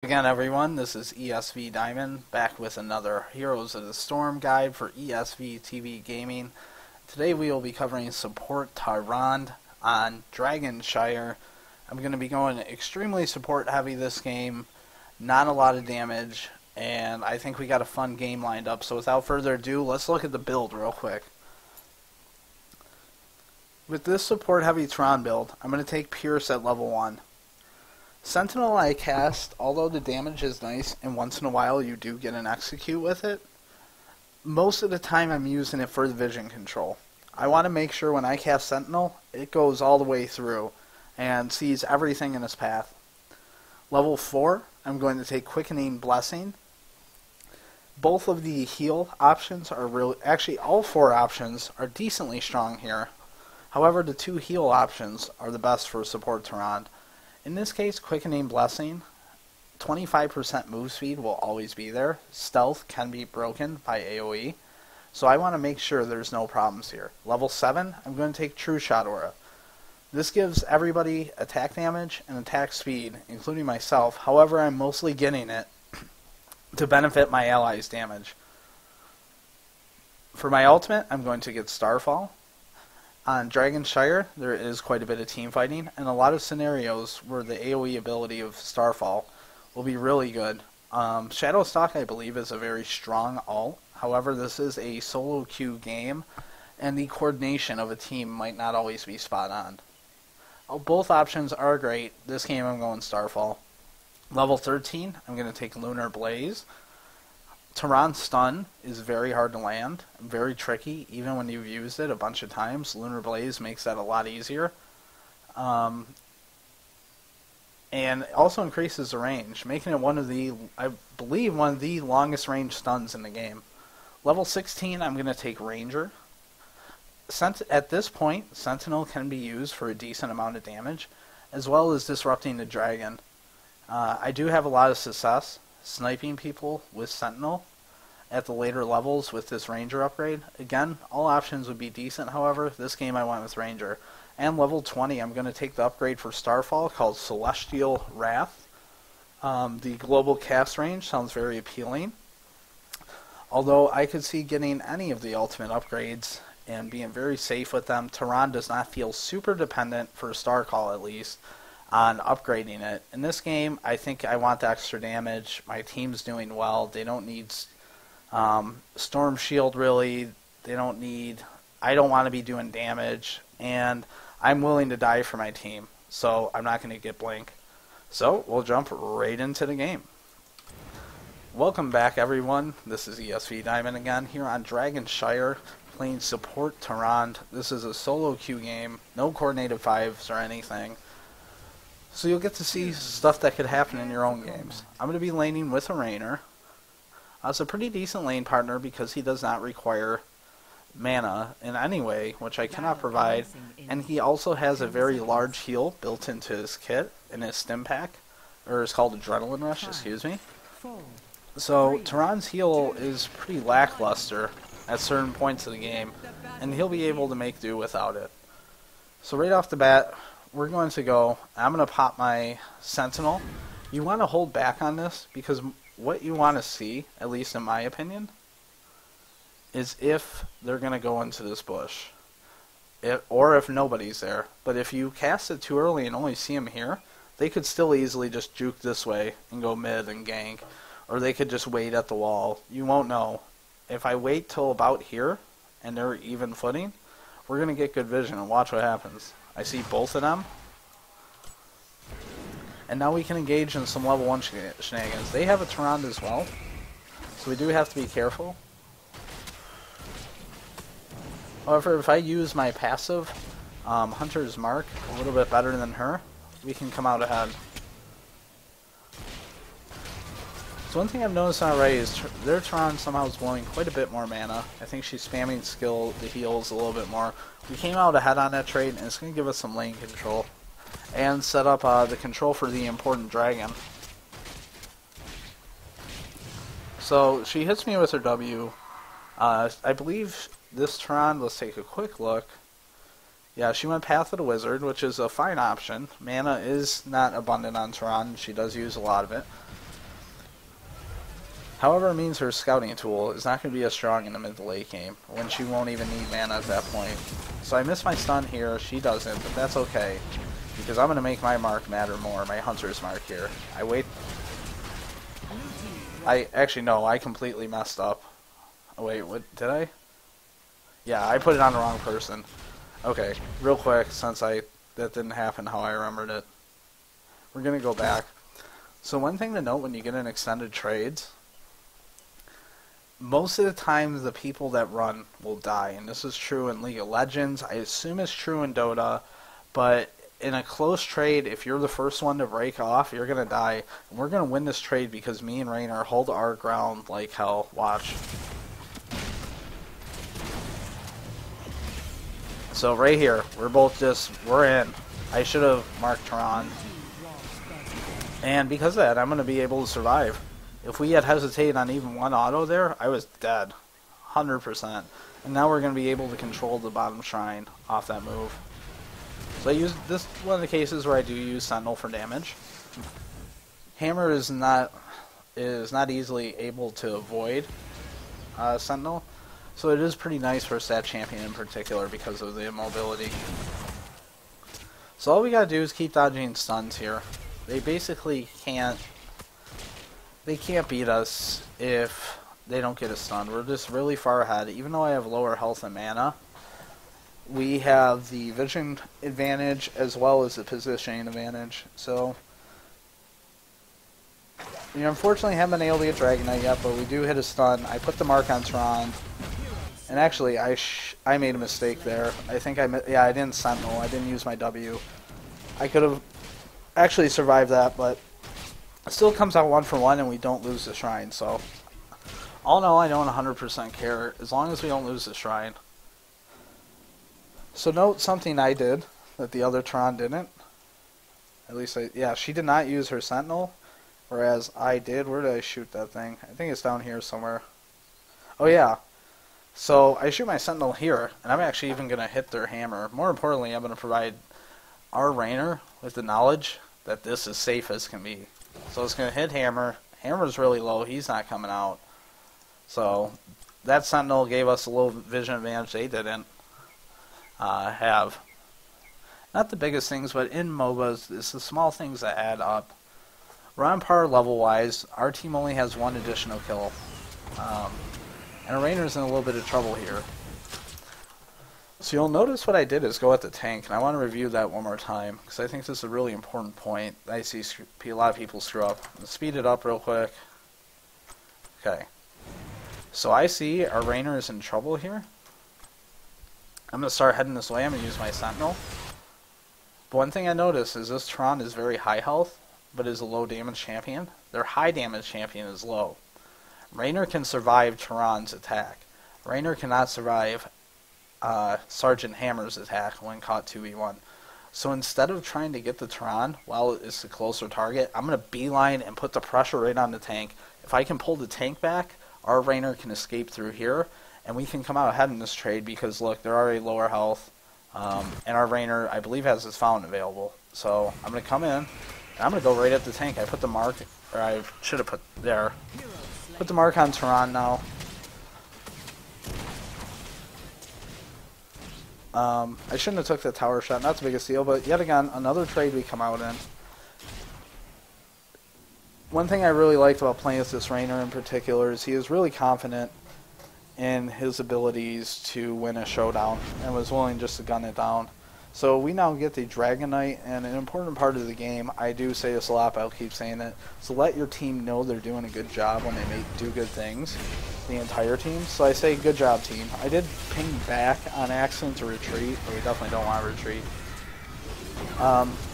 Again, everyone, this is ESV Diamond back with another Heroes of the Storm guide for ESV TV Gaming. Today we will be covering support Tyrande on Dragonshire. I'm going to be going extremely support heavy this game, not a lot of damage, and I think we got a fun game lined up. So without further ado, let's look at the build real quick. With this support heavy Tyrande build, I'm going to take Pierce at level 1. Sentinel I cast, although the damage is nice and once in a while you do get an execute with it, most of the time I'm using it for the vision control. I want to make sure when I cast Sentinel, it goes all the way through and sees everything in its path. Level 4, I'm going to take Quickening Blessing. Both of the heal options are really, actually all 4 options are decently strong here. However, the 2 heal options are the best for support Tyrande. In this case, Quickening Blessing, 25% move speed will always be there. Stealth can be broken by AoE, so I want to make sure there's no problems here. Level 7, I'm going to take True Shot Aura. This gives everybody attack damage and attack speed, including myself. However, I'm mostly getting it to benefit my allies' damage. For my ultimate, I'm going to get Starfall. On Dragonshire, there is quite a bit of team fighting, and a lot of scenarios where the AoE ability of Starfall will be really good. Shadowstalk, I believe, is a very strong ult. However, this is a solo queue game, and the coordination of a team might not always be spot on. Both options are great. This game I'm going Starfall. Level 13, I'm going to take Lunar Blaze. Tyrande's stun is very hard to land, very tricky, even when you've used it a bunch of times. Lunar Blaze makes that a lot easier. And also increases the range, making it one of the, I believe, one of the longest range stuns in the game. Level 16, I'm going to take Ranger. At this point, Sentinel can be used for a decent amount of damage, as well as disrupting the dragon. I do have a lot of success sniping people with Sentinel at the later levels with this Ranger upgrade. Again, all options would be decent, however, this game I went with Ranger. And level 20, I'm going to take the upgrade for Starfall called Celestial Wrath. The global cast range sounds very appealing, although I could see getting any of the ultimate upgrades and being very safe with them. Tyrande does not feel super dependent, for Starcall at least, on upgrading it. In this game, I think I want the extra damage. My team's doing well. They don't need Storm Shield, really. They don't need... I don't want to be doing damage, and I'm willing to die for my team, so I'm not going to get Blink. So, we'll jump right into the game. Welcome back, everyone. This is ESV Diamond again, here on Dragonshire, playing support Tyrande. This is a solo queue game, no coordinated 5s or anything. So you'll get to see stuff that could happen in your own games. I'm going to be laning with a Rainer. It's a pretty decent lane partner because he does not require mana in any way, which I cannot provide. And he also has a very large heal built into his kit, in his stim pack. Or it's called Adrenaline Rush, excuse me. So Tyrande's heal is pretty lackluster at certain points of the game, and he'll be able to make do without it. So right off the bat, we're going to go, I'm going to pop my Sentinel. You want to hold back on this because what you want to see, at least in my opinion, is if they're going to go into this bush. Or if nobody's there. But if you cast it too early and only see them here, they could still easily just juke this way and go mid and gank. Or they could just wait at the wall. You won't know. If I wait till about here and they're even footing, we're going to get good vision and watch what happens. I see both of them. And now we can engage in some level 1 shenanigans. They have a Tyrande as well, so we do have to be careful. However, if I use my passive, Hunter's Mark, a little bit better than her, we can come out ahead. So one thing I've noticed already is their Tyrande somehow is blowing quite a bit more mana. I think she's spamming skill, the heals a little bit more. We came out ahead on that trade, and it's going to give us some lane control. And set up the control for the important dragon. So she hits me with her W. I believe this Tyrande, let's take a quick look. Yeah, she went Path of the Wizard, which is a fine option. Mana is not abundant on Tyrande. She does use a lot of it. However, it means her scouting tool is not going to be as strong in the mid to late game, when she won't even need mana at that point. So I miss my stun here, she doesn't, but that's okay, because I'm going to make my mark matter more, my hunter's mark here. I wait. Actually, no, I completely messed up. Oh, wait, what, did I? Yeah, I put it on the wrong person. Okay, real quick, since that didn't happen how I remembered it. We're going to go back. So one thing to note when you get in extended trades, most of the time the people that run will die, and this is true in League of Legends. I assume it's true in Dota, but in a close trade, if you're the first one to break off, you're going to die. And we're going to win this trade because me and Raynor hold our ground like hell. Watch. So right here, we're in. I should have marked Tyrande. And because of that, I'm going to be able to survive. If we had hesitated on even one auto there, I was dead. 100%. And now we're going to be able to control the bottom shrine off that move. So I use this one of the cases where I do use Sentinel for damage. Hammer is not easily able to avoid Sentinel. So it is pretty nice for a stat champion in particular because of the immobility. So all we gotta do is keep dodging stuns here. They basically can't beat us if they don't get a stun. We're just really far ahead. Even though I have lower health and mana, we have the vision advantage as well as the positioning advantage. So, you know, unfortunately I haven't been able to get Dragonite yet, but we do hit a stun. I put the mark on Tyrande. And actually, I made a mistake there. I think I didn't Sentinel. I didn't use my W. I could have actually survived that, but it still comes out 1-for-1 and we don't lose the shrine. So, all in all, I don't 100% care as long as we don't lose the shrine. So note something I did that the other Tyrande didn't. At least, she did not use her Sentinel, whereas I did. Where did I shoot that thing? I think it's down here somewhere. Oh yeah. So I shoot my Sentinel here, and I'm actually even going to hit their hammer. More importantly, I'm going to provide our Raynor with the knowledge that this is safe as can be. So it's going to hit hammer. Hammer's really low. He's not coming out. So that Sentinel gave us a little vision advantage they didn't have. Not the biggest things, but in MOBAs, it's the small things that add up. We're on par level-wise. Our team only has one additional kill. And Raynor's in a little bit of trouble here. So you'll notice what I did is go at the tank, and I want to review that one more time, because I think this is a really important point that I see a lot of people screw up. Let's speed it up real quick. Okay. So I see our Raynor is in trouble here. I'm going to start heading this way. I'm going to use my Sentinel. But one thing I noticed is this Tyrande is very high health, but is a low damage champion. Their high damage champion is low. Raynor can survive Tyrande's attack. Raynor cannot survive Sergeant Hammer's attack when caught 2v1. So instead of trying to get the Tyrande while it's the closer target, I'm going to beeline and put the pressure right on the tank. If I can pull the tank back, our Raynor can escape through here, and we can come out ahead in this trade because, look, they're already lower health, and our Raynor, I believe, has his fountain available. So I'm going to come in, and I'm going to go right at the tank. I put the mark, or I should have put there. Put the mark on Tyrande now. I shouldn't have took the tower shot, not the biggest deal, but yet again, another trade we come out in. One thing I really liked about playing with this Raynor in particular is he is really confident in his abilities to win a showdown and was willing just to gun it down. So we now get the Dragonite, and an important part of the game, I do say this a lot, but I'll keep saying it, so let your team know they're doing a good job when they do good things, the entire team. So I say, good job, team. I did ping back on accident to retreat, but we definitely don't want to retreat.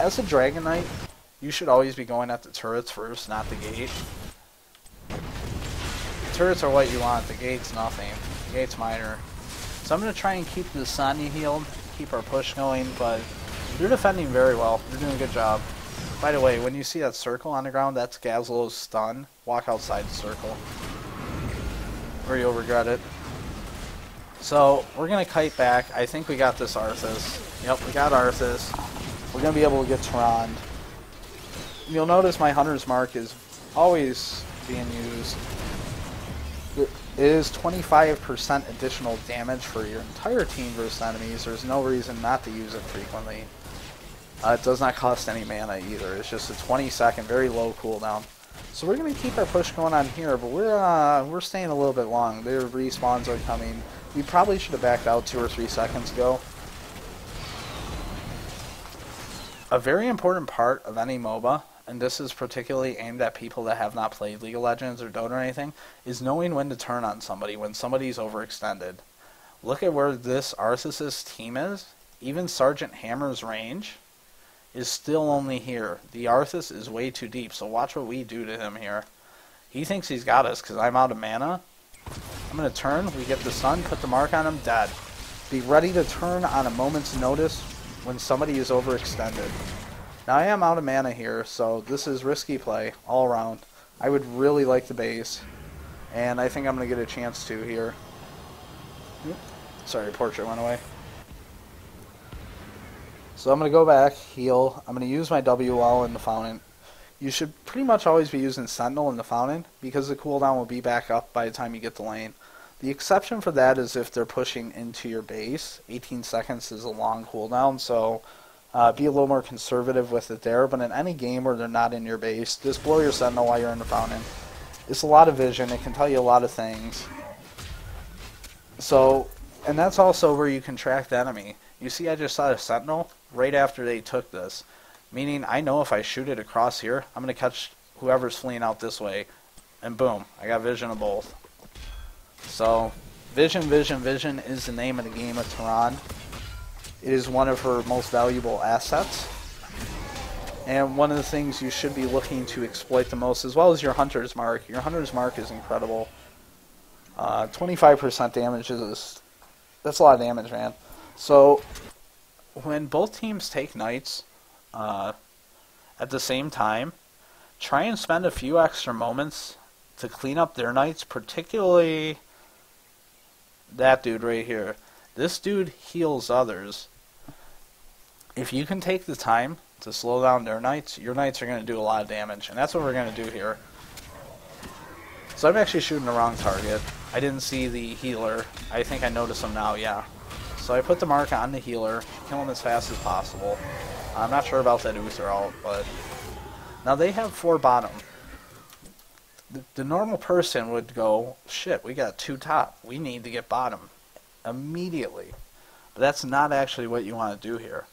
As a Dragonite, you should always be going at the turrets first, not the gate. The turrets are what you want, the gate's nothing. The gate's minor. So I'm going to try and keep the Sonya healed, keep our push going, but you're defending very well. You're doing a good job. By the way, when you see that circle on the ground, that's Gazlo's stun. Walk outside the circle, or you'll regret it. So we're going to kite back. I think we got this Arthas. Yep, we got Arthas. We're going to be able to get Tyrande. You'll notice my Hunter's Mark is always being used. It is 25% additional damage for your entire team versus enemies. There's no reason not to use it frequently. It does not cost any mana either. It's just a 20-second, very low cooldown. So we're going to keep our push going on here, but we're staying a little bit long. Their respawns are coming. We probably should have backed out 2 or 3 seconds ago. A very important part of any MOBA, and this is particularly aimed at people that have not played League of Legends or Dota or anything, is knowing when to turn on somebody when somebody's overextended. Look at where this Arthas' team is. Even Sergeant Hammer's range is still only here. The Arthas is way too deep, so watch what we do to him here. He thinks he's got us because I'm out of mana. I'm going to turn, we get the sun, put the mark on him, dead. Be ready to turn on a moment's notice when somebody is overextended. Now I am out of mana here, so this is risky play all around. I would really like the base, and I think I'm going to get a chance to here. Sorry, portrait went away. So I'm going to go back, heal. I'm going to use my WL in the Fountain. You should pretty much always be using Sentinel in the Fountain because the cooldown will be back up by the time you get the lane. The exception for that is if they're pushing into your base. 18 seconds is a long cooldown, so be a little more conservative with it there. But in any game where they're not in your base, just blow your Sentinel while you're in the Fountain. It's a lot of vision. It can tell you a lot of things. So, and that's also where you can track the enemy. You see I just saw a Sentinel right after they took this. Meaning I know if I shoot it across here, I'm going to catch whoever's fleeing out this way. And boom, I got vision of both. So, vision, vision, vision is the name of the game of Tyrande. It is one of her most valuable assets. And one of the things you should be looking to exploit the most, as well as your Hunter's Mark. Your Hunter's Mark is incredible. 25% damage that's a lot of damage, man. So, when both teams take knights at the same time, try and spend a few extra moments to clean up their knights, particularly that dude right here. This dude heals others. If you can take the time to slow down their knights, your knights are going to do a lot of damage, and that's what we're going to do here. So I'm actually shooting the wrong target. I didn't see the healer. I think I noticed him now, yeah. So I put the mark on the healer, kill him as fast as possible. I'm not sure about that Uther ult, but now they have 4 bottom. The normal person would go, shit, we got 2 top. We need to get bottom immediately. But that's not actually what you want to do here.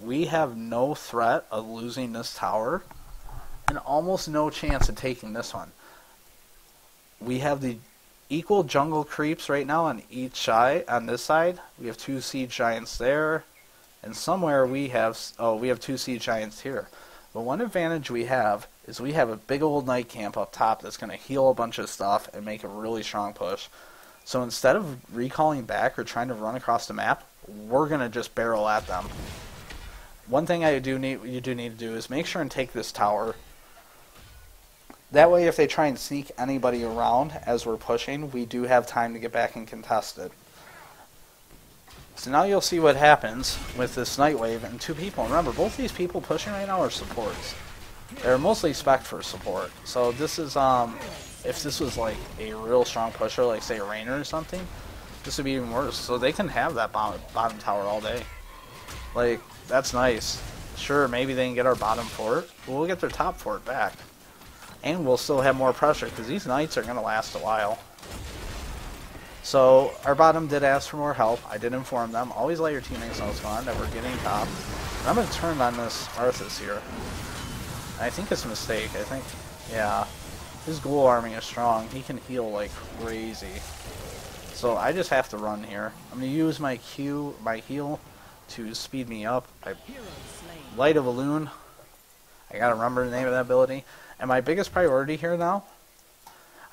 We have no threat of losing this tower and almost no chance of taking this one. We have the equal jungle creeps right now on each side. On this side, we have 2 siege giants there, and somewhere we have 2 siege giants here. But one advantage we have is we have a big old knight camp up top that's going to heal a bunch of stuff and make a really strong push. So instead of recalling back or trying to run across the map, we're going to just barrel at them. One thing you do need to do is make sure and take this tower. That way, if they try and sneak anybody around as we're pushing, we do have time to get back and contest it. So now you'll see what happens with this Night Wave and 2 people. Remember, both these people pushing right now are supports. They're mostly spec for support. So this is, if this was like a real strong pusher, like say a Rainer or something, this would be even worse. So they can have that bottom tower all day. Like, that's nice. Sure, maybe they can get our bottom fort, but we'll get their top fort back. And we'll still have more pressure, because these knights are going to last a while. So, our bottom did ask for more help. I did inform them. Always let your teammates know what's going on, that we're getting top. And I'm going to turn on this Arthas here. I think it's a mistake. I think, yeah. His ghoul army is strong. He can heal like crazy. So, I just have to run here. I'm going to use my heal to speed me up. Light of a Loon. I got to remember the name of that ability. And my biggest priority here now,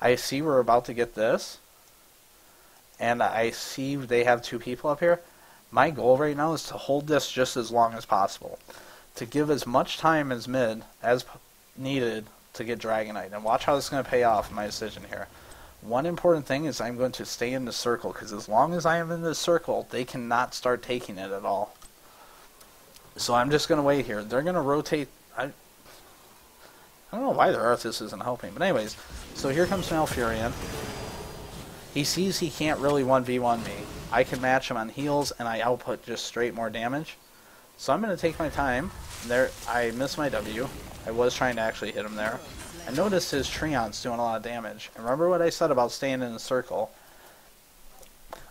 I see we're about to get this, and I see they have 2 people up here. My goal right now is to hold this just as long as possible, to give as much time as mid as needed to get Dragonite. And watch how this is going to pay off in my decision here. One important thing is I'm going to stay in the circle, because as long as I am in this circle, they cannot start taking it at all. So I'm just going to wait here. They're going to rotate. I don't know why their Arthas isn't helping, but anyways, so here comes Malfurion. He sees he can't really 1v1 me. I can match him on heals, and I output just straight more damage. So I'm going to take my time. There, I missed my W. I was trying to actually hit him there. I noticed his Treant's doing a lot of damage. And remember what I said about staying in a circle?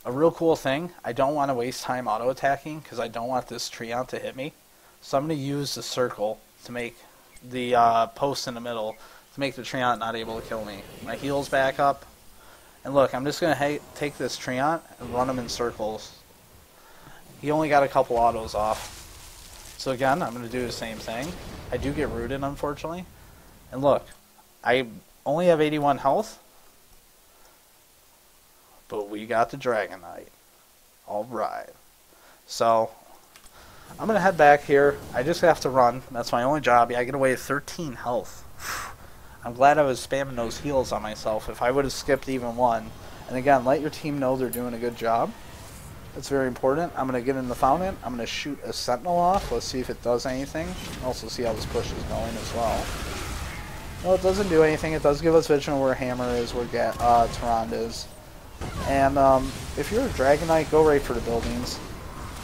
A real cool thing, I don't want to waste time auto-attacking because I don't want this Treant to hit me. So I'm going to use the circle to make the post in the middle to make the Treant not able to kill me. My heal's back up. And look, I'm just going to take this Treant and run him in circles. He only got a couple autos off. So again, I'm going to do the same thing. I do get rooted, unfortunately. And look, I only have 81 health. But we got the Dragonite. Alright. So, I'm going to head back here. I just have to run. That's my only job. Yeah, I get away with 13 health. I'm glad I was spamming those heals on myself. If I would have skipped even one. And again, let your team know they're doing a good job. That's very important. I'm going to get in the fountain. I'm going to shoot a Sentinel off. Let's see if it does anything. Also see how this push is going as well. No, it doesn't do anything. It does give us vision where Hammer is, where Tyrande is. And if you're a Dragonite, go right for the buildings.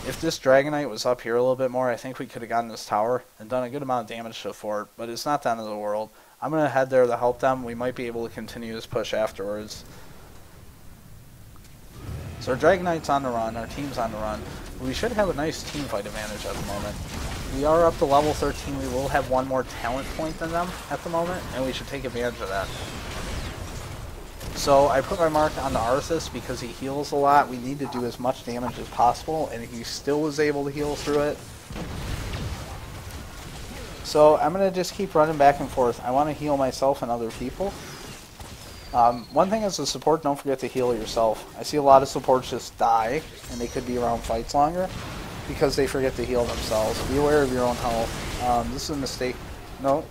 If this Dragonite was up here a little bit more, I think we could have gotten this tower and done a good amount of damage to the fort. But it's not the end of the world. I'm going to head there to help them. We might be able to continue this push afterwards. So our Dragonite's on the run. Our team's on the run. We should have a nice team fight advantage at the moment. We are up to level 13. We will have one more talent point than them at the moment, and we should take advantage of that. So I put my mark on the Arthas because he heals a lot. We need to do as much damage as possible, and he still was able to heal through it. So I'm going to just keep running back and forth. I want to heal myself and other people. One thing as a support, don't forget to heal yourself. I see a lot of supports just die, and they could be around fights longer because they forget to heal themselves. Be aware of your own health. This is a mistake. No.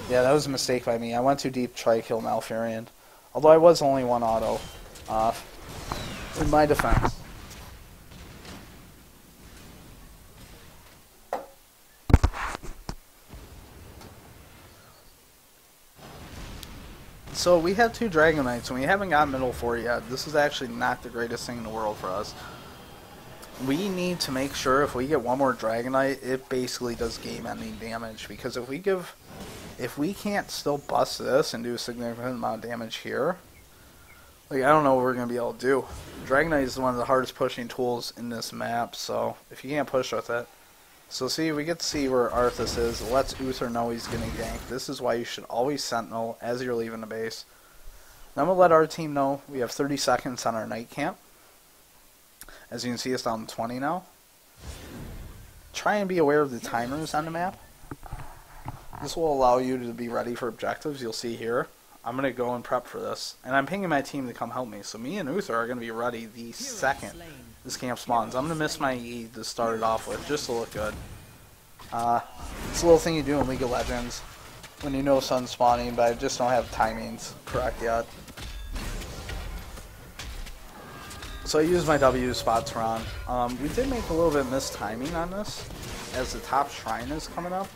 Yeah, that was a mistake by me. I went too deep to try to kill Malfurion. Although I was only one auto off. In my defense. So we have two Dragonites, and we haven't got middle 4 yet. This is actually not the greatest thing in the world for us. We need to make sure if we get one more Dragonite, it basically does game-ending damage. Because if we can't still bust this and do a significant amount of damage here, like, I don't know what we're going to be able to do. Dragonite is one of the hardest pushing tools in this map, so if you can't push with it. So see, we get to see where Arthas is. It lets Uther know he's getting ganked. This is why you should always Sentinel as you're leaving the base. Now I'm going to let our team know we have 30 seconds on our night camp. As you can see, it's down to 20 now. Try and be aware of the timers on the map. This will allow you to be ready for objectives. You'll see here. I'm going to go and prep for this. And I'm pinging my team to come help me. So me and Uther are going to be ready the second this camp spawns. I'm going to miss my E to start it off with, just to look good. It's a little thing you do in League of Legends when you know sun's spawning, but I just don't have timings correct yet. So I used my W spot Tyrande. We did make a little bit of missed timing on this, as the top shrine is coming up.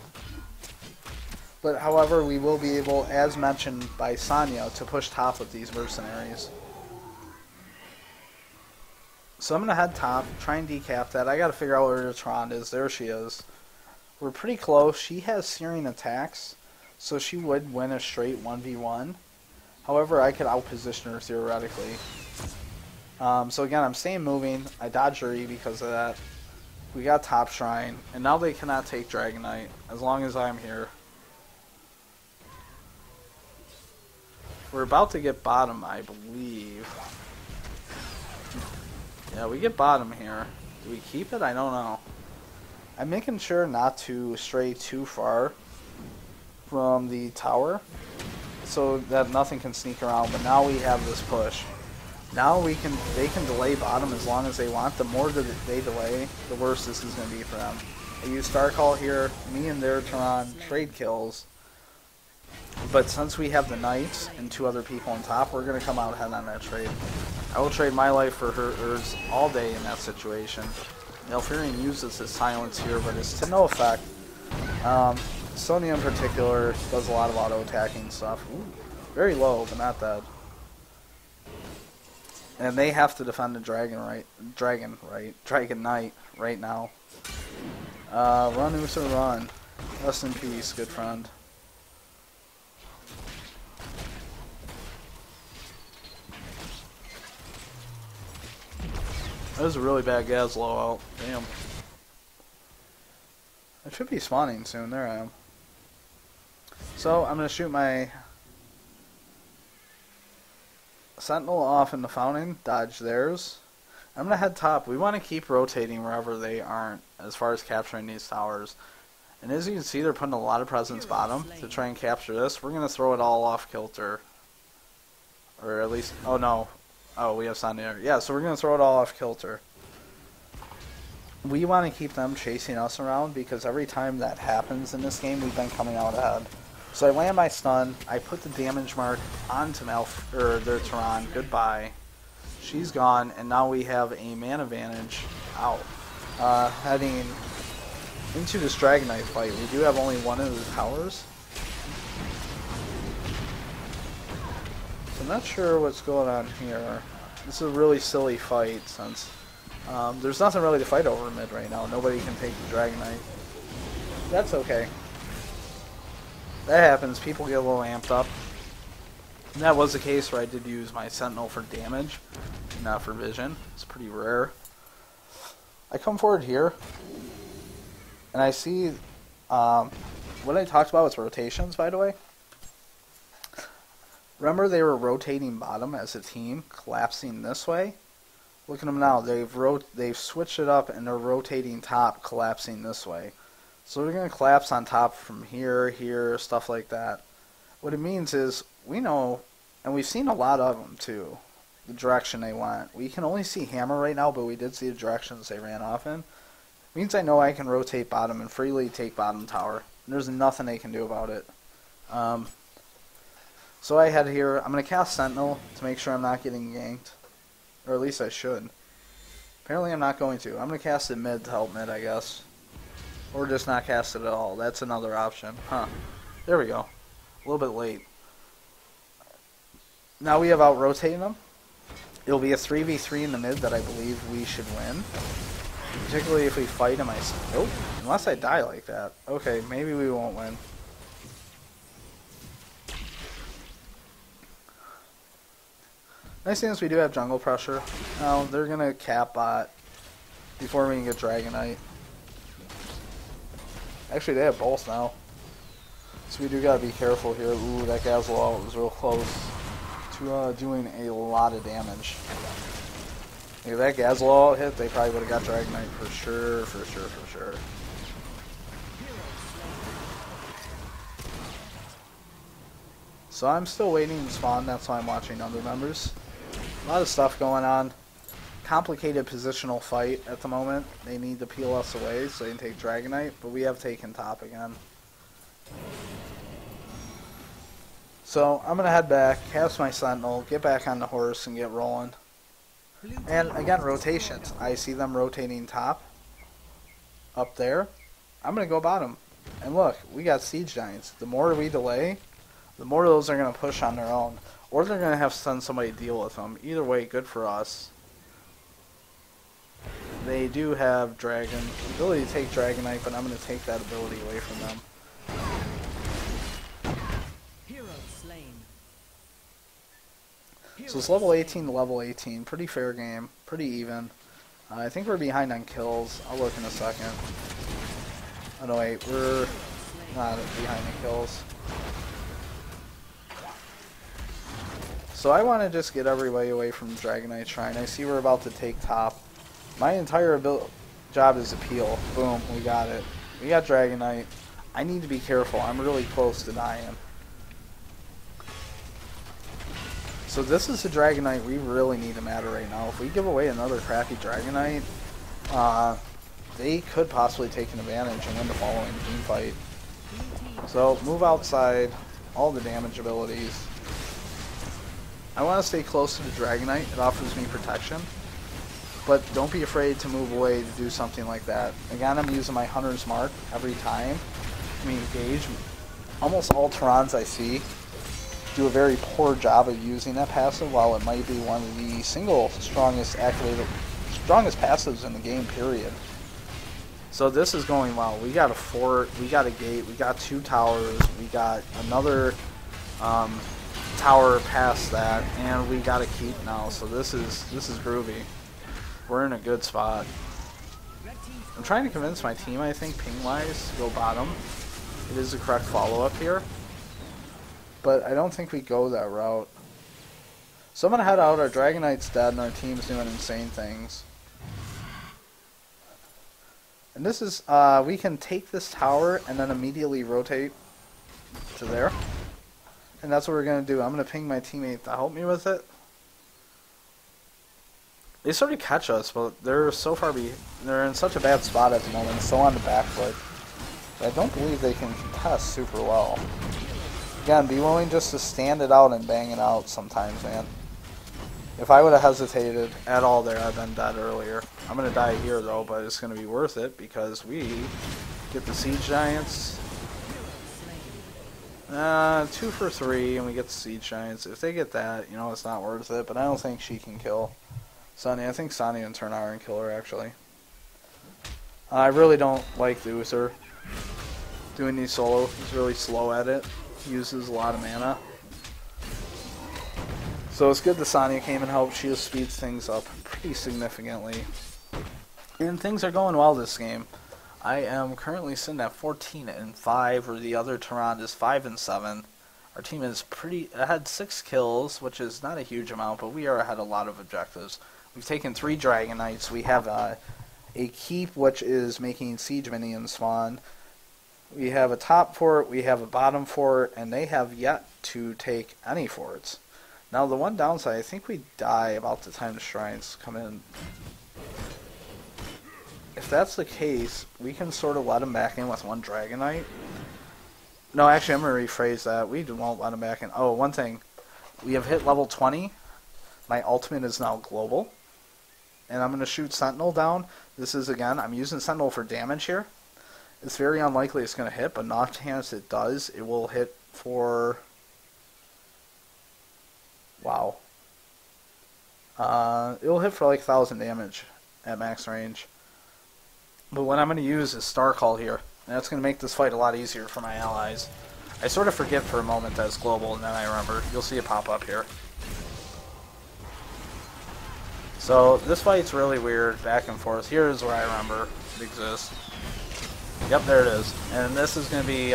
But however, we will be able, as mentioned by Sonya, to push top with these mercenaries. So I'm going to head top, try and decap that. I got to figure out where Tyrande is. There she is. We're pretty close. She has searing attacks, so she would win a straight 1v1. However, I could outposition her theoretically. So again, I'm staying moving. I dodged her E because of that. We got top shrine, and now they cannot take Dragonite as long as I'm here. We're about to get bottom, I believe. Yeah, we get bottom here. Do we keep it? I don't know. I'm making sure not to stray too far from the tower so that nothing can sneak around, but now we have this push. Now they can delay bottom as long as they want. The more that they delay, the worse this is going to be for them. I use Star Call here, me and their Tyrande, trade kills. But since we have the Knights and two other people on top, we're going to come out ahead on that trade. I will trade my life for hers all day in that situation. Malfurion uses his silence here, but it's to no effect. Sonya in particular does a lot of auto-attacking stuff. Ooh, very low, but not dead. And they have to defend the Dragon Knight right now. Run, Usa, run. Rest in peace, good friend. That was a really bad Gazlowe out. Damn. I should be spawning soon. There I am. So, I'm going to shoot my Sentinel off in the fountain, dodge theirs. I'm going to head top. We want to keep rotating wherever they aren't as far as capturing these towers. And as you can see, they're putting a lot of presence bottom to try and capture this. We're going to throw it all off kilter. Or at least, oh no. Oh, we have Sandier. Yeah, so we're going to throw it all off kilter. We want to keep them chasing us around because every time that happens in this game, we've been coming out ahead. So I land my stun, I put the damage mark onto their Tyrande. Goodbye. She's gone, and now we have a man advantage out. Heading into this Dragon Knight fight. We do have only one of the towers. So I'm not sure what's going on here. This is a really silly fight since there's nothing really to fight over mid right now. Nobody can take the Dragon Knight. That's okay. That happens. People get a little amped up. And that was the case where I did use my Sentinel for damage, not for vision. It's pretty rare. I come forward here, and I see what I talked about with rotations, by the way. Remember they were rotating bottom as a team, collapsing this way? Look at them now. They've switched it up, and they're rotating top, collapsing this way. So they're going to collapse on top from here, here, stuff like that. What it means is, we know, and we've seen a lot of them too, the direction they went. We can only see hammer right now, but we did see the directions they ran off in. It means I know I can rotate bottom and freely take bottom tower. And there's nothing they can do about it. So I head here. I'm going to cast Sentinel to make sure I'm not getting ganked. Or at least I should. Apparently I'm not going to. I'm going to cast it mid to help mid, I guess. Or just not cast it at all. That's another option. Huh. There we go. A little bit late. Now we have out-rotating them. It'll be a 3v3 in the mid that I believe we should win. Particularly if we fight him. Nope. Unless I die like that. Okay, maybe we won't win. Nice thing is we do have jungle pressure. Now they're going to cap bot before we can get Dragon Knight. Actually, they have both now. So we do gotta be careful here. Ooh, that Gazlowe was real close to doing a lot of damage. If that Gazlowe hit, they probably would have got Dragon Knight for sure, for sure, for sure. So I'm still waiting to spawn, that's why I'm watching other members. A lot of stuff going on. Complicated positional fight at the moment. They need to peel us away so they can take Dragon Knight, but we have taken top again. So I'm going to head back, cast my Sentinel, get back on the horse, and get rolling. And again, rotations. I see them rotating top. Up there. I'm going to go bottom. And look, we got Siege Giants. The more we delay, the more those are going to push on their own. Or they're going to have to send somebody to deal with them. Either way, good for us. They do have Dragon, the ability to take Dragon Knight, but I'm going to take that ability away from them. Hero slain. So it's level 18 to level 18. Pretty fair game. Pretty even. I think we're behind on kills. I'll look in a second. Oh no, wait. We're not behind in kills. So I want to just get everybody away from Dragon Knight Shrine. I see we're about to take top. My entire job is to peel. Boom, we got it. We got Dragon Knight. I need to be careful. I'm really close to dying. So this is the Dragon Knight we really need to matter right now. If we give away another crappy Dragon Knight, they could possibly take an advantage and win the following team fight. So move outside, all the damage abilities. I want to stay close to the Dragon Knight. It offers me protection. But don't be afraid to move away to do something like that. Again, I'm using my Hunter's Mark every time we engage. Almost all Tyrandes I see do a very poor job of using that passive, while it might be one of the single strongest passives in the game, period. So this is going well. We got a fort, we got a gate, we got 2 towers, we got another tower past that, and we got a keep now. So this is groovy. We're in a good spot. I'm trying to convince my team, I think, ping-wise, to go bottom. It is the correct follow-up here. But I don't think we go that route. So I'm going to head out. Our Dragon Knight's dead, and our team's doing insane things. And this is, we can take this tower and then immediately rotate to there. And that's what we're going to do. I'm going to ping my teammate to help me with it. They sort of catch us, but they're so far they're in such a bad spot at the moment, so on the back foot. I don't believe they can contest super well. Again, be willing just to stand it out and bang it out sometimes, man. If I would have hesitated at all there, I'd been dead earlier. I'm going to die here, though, but it's going to be worth it because we get the Siege Giants. 2 for 3, and we get the Siege Giants. If they get that, you know, it's not worth it, but I don't think she can kill Sunny. I think Sunny can turn Iron Killer, actually. I really don't like the Uther doing these solo. He's really slow at it. He uses a lot of mana. So it's good that Sonya came and helped. She just speeds things up pretty significantly. And things are going well this game. I am currently sitting at 14-5, where the other Tyrande is 5-7. Our team is had 6 kills, which is not a huge amount, but we are ahead a lot of objectives. We've taken 3 Dragon Knights. We have a keep, which is making siege minions spawn. We have a top fort, we have a bottom fort, and they have yet to take any forts. Now the one downside, I think we die about the time the shrines come in. If that's the case, we can sort of let them back in with 1 Dragon Knight. No, actually, I'm going to rephrase that. We won't let them back in. Oh, one thing. We have hit level 20. My ultimate is now global. And I'm going to shoot Sentinel down. This is, again, I'm using Sentinel for damage here. It's very unlikely it's going to hit, but not chance it does. It will hit for... Wow. It will hit for like 1,000 damage at max range. But what I'm going to use is Star Call here. And that's going to make this fight a lot easier for my allies. I sort of forget for a moment that it's global, and then I remember. You'll see it pop up here. So this fight's really weird, back and forth. Here's where I remember it exists. Yep, there it is. And this is going to be...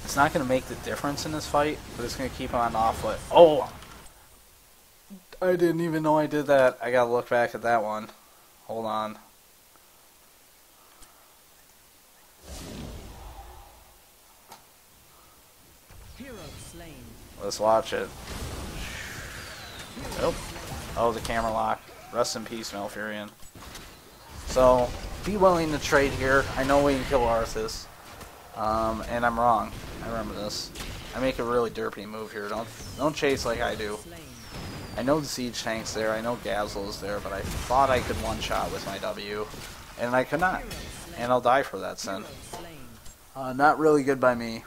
it's not going to make the difference in this fight, but it's going to keep on off foot. Oh! I didn't even know I did that. I got to look back at that one. Hold on. Let's watch it. Oh, oh, the camera lock. Rest in peace, Malfurion. So, be willing to trade here. I know we can kill Arthas. And I'm wrong. I remember this. I make a really derpy move here. Don't chase like I do. I know the Siege Tank's there. I know Gazel is there, but I thought I could one-shot with my W. And I could not. And I'll die for that sin. Not really good by me.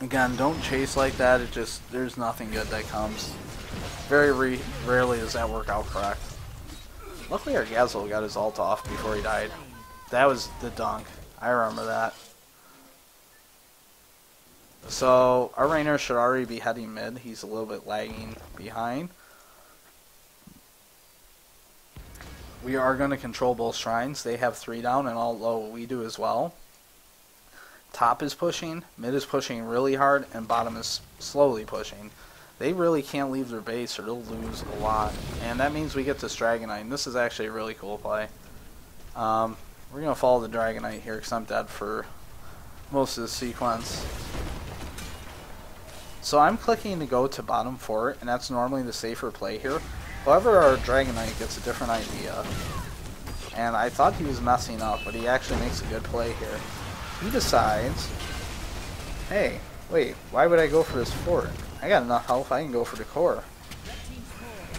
Again, don't chase like that. It just, there's nothing good that comes. Very rarely does that work out correct. Luckily our Gazel got his ult off before he died. That was the dunk. I remember that. So, our Rainer should already be heading mid. He's a little bit lagging behind. We are going to control both shrines. They have 3 down, and although we do as well. Top is pushing, mid is pushing really hard, and bottom is slowly pushing. They really can't leave their base or they'll lose a lot. And that means we get this Dragon Knight. And this is actually a really cool play. We're going to follow the Dragon Knight here because I'm dead for most of the sequence. So I'm clicking to go to bottom fort, and that's normally the safer play here. However, our Dragon Knight gets a different idea. And I thought he was messing up, but he actually makes a good play here. He decides, hey, wait, why would I go for this fort? I got enough health, I can go for the core.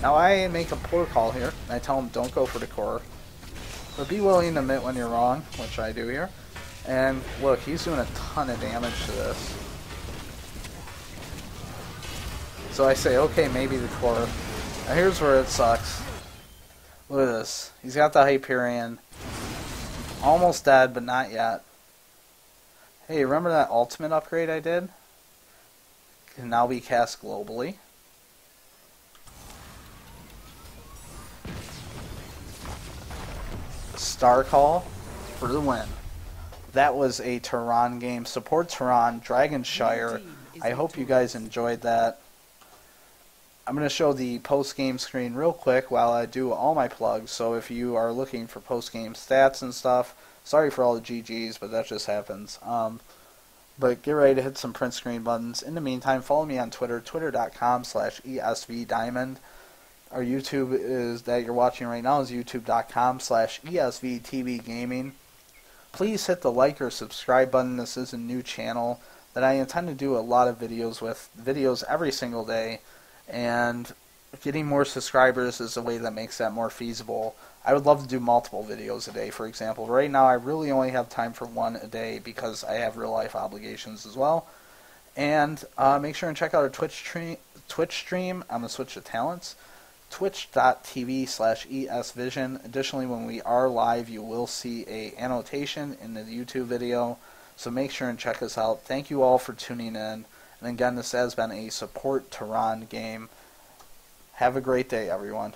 Now I make a poor call here, and I tell him don't go for the core. But be willing to admit when you're wrong, which I do here. And look, he's doing a ton of damage to this. So I say, okay, maybe the core. Now here's where it sucks. Look at this. He's got the Hyperion. Almost dead, but not yet. Hey, remember that ultimate upgrade I did? Can now be cast globally. Star Call for the win. That was a Tyrande game. Support Tyrande, Dragonshire. I hope you guys enjoyed that. I'm going to show the post-game screen real quick while I do all my plugs. So if you are looking for post-game stats and stuff, sorry for all the GGs, but that just happens. But get ready to hit some print screen buttons. In the meantime, follow me on Twitter, twitter.com/ESVDiamond. Our YouTube is that you're watching right now is youtube.com/ESVTVGaming. Please hit the like or subscribe button. This is a new channel that I intend to do a lot of videos with. Videos every single day. And getting more subscribers is a way that makes that more feasible. I would love to do multiple videos a day, for example. Right now I really only have time for one a day because I have real life obligations as well. And make sure and check out our Twitch stream. I'm going to switch to talents. Twitch.tv/ESVision. Additionally, when we are live, you will see a annotation in the YouTube video. So make sure and check us out. Thank you all for tuning in. And again, this has been a support Tyrande game. Have a great day, everyone.